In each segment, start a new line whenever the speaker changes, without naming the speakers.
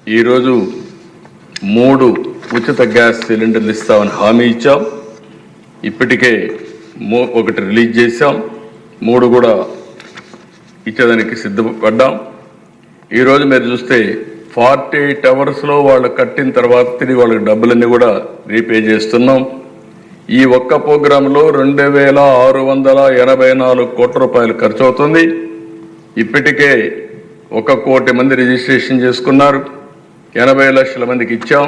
ఈరోజు 3 ఉచిత గ్యాస్ సిలిండర్లు ఇస్తామని హామీ ఇచ్చాం. ఇప్పటికే 1 రిలీజ్ చేశాం, 3 కూడా ఇచ్చేదానికి సిద్ధపడ్డాం. ఈరోజు మీరు చూస్తే 48 అవర్స్లో వాళ్ళు కట్టిన తర్వాత తిరిగి వాళ్ళకి డబ్బులన్నీ కూడా రీపే చేస్తున్నాం. ఈ ఒక్క ప్రోగ్రాంలో 2684 కోట్ల రూపాయలు ఖర్చు అవుతుంది. ఇప్పటికే 1 కోటి మంది రిజిస్ట్రేషన్ చేసుకున్నారు. 80 లక్షల మందికి ఇచ్చాం.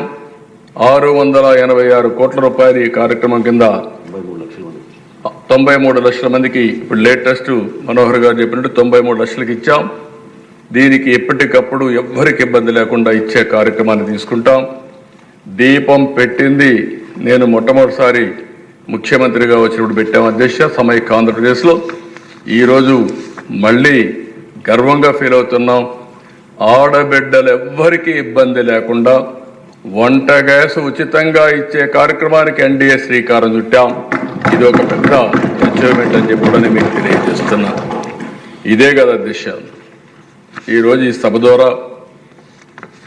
686 కోట్ల రూపాయలు ఈ కార్యక్రమం కింద 93 లక్షల మందికి ఇప్పుడు లేటెస్ట్ మనోహర్ గారు చెప్పినట్టు 93 లక్షలకి ఇచ్చాం. దీనికి ఎప్పటికప్పుడు ఎవ్వరికి ఇబ్బంది లేకుండా ఇచ్చే కార్యక్రమాన్ని తీసుకుంటాం. దీపం పెట్టింది నేను మొట్టమొదటిసారి ముఖ్యమంత్రిగా వచ్చినప్పుడు పెట్టాం అధ్యక్ష సమైక్య ఆంధ్రప్రదేశ్లో. ఈరోజు మళ్ళీ గర్వంగా ఫీల్ అవుతున్నాం. ఆడబిడ్డలు ఎవ్వరికీ ఇబ్బంది లేకుండా వంట గ్యాస్ ఉచితంగా ఇచ్చే కార్యక్రమానికి ఎన్డీఏ శ్రీకారం చుట్టాం. ఇది ఒక పెద్ద అచీవ్మెంట్ అని చెప్పి కూడా మీకు తెలియజేస్తున్నా. ఇదే కదా దిశ. ఈరోజు ఈ సభ ద్వారా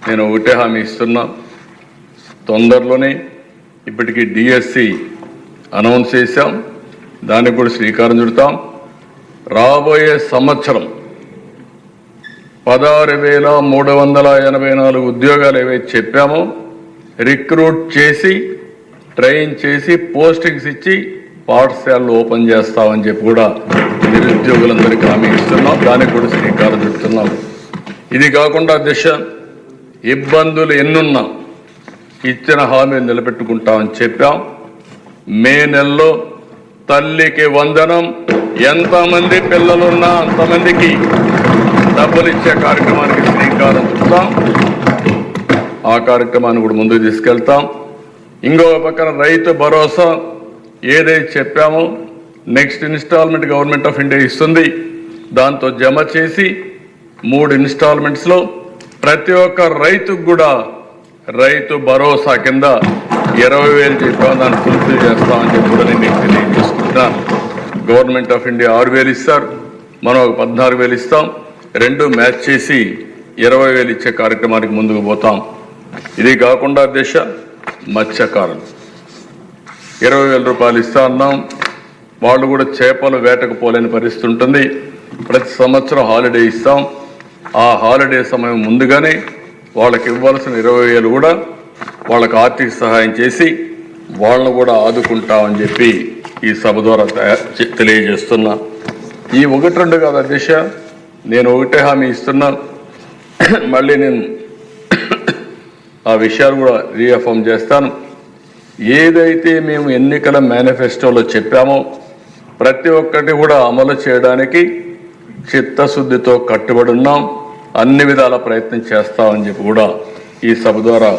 నేను ఒకటే హామీ ఇస్తున్నా, తొందరలోనే ఇప్పటికీ డిఎస్సి అనౌన్స్ చేశాం, దానికి కూడా శ్రీకారం చుడతాం. రాబోయే సంవత్సరం 16,384 ఉద్యోగాలు ఏవైతే చెప్పామో రిక్రూట్ చేసి ట్రైన్ చేసి పోస్టింగ్స్ ఇచ్చి పాఠశాలలు ఓపెన్ చేస్తామని చెప్పి కూడా నిరుద్యోగులందరికీ హామీ ఇస్తున్నాం. దానికి కూడా శ్రీకారం చుడుతున్నాం. ఇది కాకుండా దిశ ఇబ్బందులు ఎన్నున్నా ఇచ్చిన హామీలు నిలబెట్టుకుంటామని చెప్పాం. మే నెలలో తల్లికి వందనం, ఎంతమంది పిల్లలున్నా అంతమందికి డబ్బులు ఇచ్చే కార్యక్రమానికి శ్రీకారం చుడతాం. ఆ కార్యక్రమాన్ని కూడా ముందుకు తీసుకెళ్తాం. ఇంకో పక్కన రైతు భరోసా ఏదైతే చెప్పామో next installment government of India ఇస్తుంది. దాంతో జమ చేసి 3 ఇన్స్టాల్మెంట్స్లో ప్రతి ఒక్క రైతుకు కూడా రైతు భరోసా కింద 20,000 చెప్పాం, దాన్ని ఫుల్ఫిల్ చేస్తామని చెప్పి కూడా నేను మీకు తెలియజేసుకుంటున్నాను. గవర్నమెంట్ ఆఫ్ ఇండియా 6,000 ఇస్తారు, మనం 14,000 ఇస్తాం. 2 మ్యాచ్ చేసి 20,000 ఇచ్చే కార్యక్రమానికి ముందుకు పోతాం. ఇది కాకుండా దిశ మత్స్యకారులు 20,000 రూపాయలు ఇస్తా అన్నాం. వాళ్ళు కూడా చేపలు వేటకు పోలేని పరిస్థితి ఉంటుంది. ప్రతి సంవత్సరం హాలిడే ఇస్తాం. ఆ హాలిడే సమయం ముందుగానే వాళ్ళకి ఇవ్వాల్సిన 20,000 కూడా వాళ్ళకు ఆర్థిక సహాయం చేసి వాళ్ళను కూడా ఆదుకుంటామని చెప్పి ఈ సభ ద్వారా తెలియజేస్తున్నా. ఈ 1-2 కాదు దిశ, నేను ఒకటే హామీ ఇస్తున్నా. మళ్ళీ నేను ఆ విషయాలు కూడా రీఅఫర్మ్ చేస్తాను. ఏదైతే మేము ఎన్నికల మేనిఫెస్టోలో చెప్పామో ప్రతి ఒక్కటి కూడా అమలు చేయడానికి చిత్తశుద్ధితో కట్టుబడి ఉన్నాం. అన్ని విధాల ప్రయత్నం చేస్తామని చెప్పి కూడా ఈ సభ ద్వారా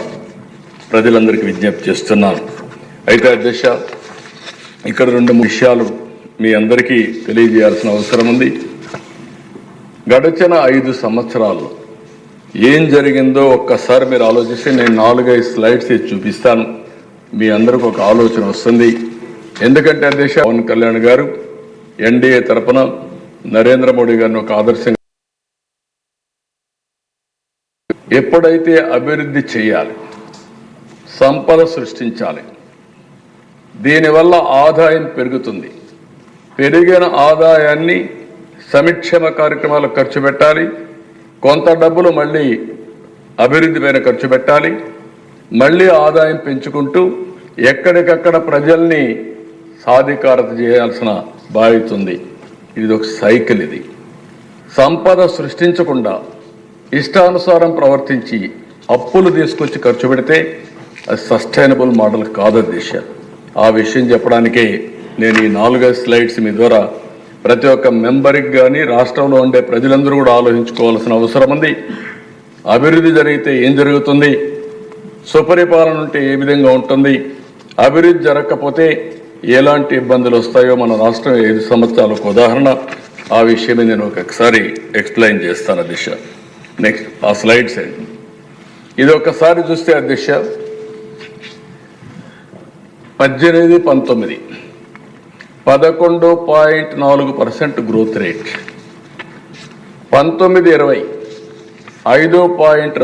ప్రజలందరికీ విజ్ఞప్తి చేస్తున్నాను. అయితే అధ్యక్ష, ఇక్కడ 2-3 విషయాలు మీ అందరికీ తెలియజేయాల్సిన అవసరం ఉంది. గడిచిన 5 సంవత్సరాల్లో ఏం జరిగిందో ఒక్కసారి మీరు ఆలోచిస్తే నేను 4-5 స్లైడ్స్ చూపిస్తాను. మీ అందరికి ఒక ఆలోచన వస్తుంది. ఎందుకంటే అధ్యక్ష పవన్ కళ్యాణ్ గారు ఎన్డీఏ తరఫున నరేంద్ర మోడీ గారిని ఒక ఆదర్శంగా ఎప్పుడైతే అభివృద్ధి చేయాలి, సంపద సృష్టించాలి, దీనివల్ల ఆదాయం పెరుగుతుంది, పెరిగిన ఆదాయాన్ని సంక్షేమ కార్యక్రమాలకు ఖర్చు పెట్టాలి, కొంత డబ్బులు మళ్ళీ అభివృద్ధి పైన ఖర్చు పెట్టాలి, మళ్ళీ ఆదాయం పెంచుకుంటూ ఎక్కడికక్కడ ప్రజల్ని సాధికారత చేయాల్సిన బాధ్యత ఉంది. ఇది ఒక సైకిల్. ఇది సంపద సృష్టించకుండా ఇష్టానుసారం ప్రవర్తించి అప్పులు తీసుకొచ్చి ఖర్చు పెడితే అది సస్టైనబుల్ మోడల్ కాదు దిశ. ఆ విషయం చెప్పడానికే నేను ఈ 4 స్లైడ్స్ మీ ద్వారా ప్రతి ఒక్క మెంబర్కి కానీ రాష్ట్రంలో ఉండే ప్రజలందరూ కూడా ఆలోచించుకోవాల్సిన అవసరం ఉంది. అభివృద్ధి జరిగితే ఏం జరుగుతుంది, సుపరిపాలన ఉంటే ఏ విధంగా ఉంటుంది, అభివృద్ధి జరగకపోతే ఎలాంటి ఇబ్బందులు వస్తాయో మన రాష్ట్రం 5 సంవత్సరాలకు ఉదాహరణ. ఆ విషయమే నేను ఒకసారి ఎక్స్ప్లెయిన్ చేస్తాను అధ్యక్ష. నెక్స్ట్ ఆ స్లైడ్స్ అండి. ఇది ఒక్కసారి చూస్తే అధ్యక్ష 18-19 11.4% గ్రోత్ రేట్, 19-20 5.2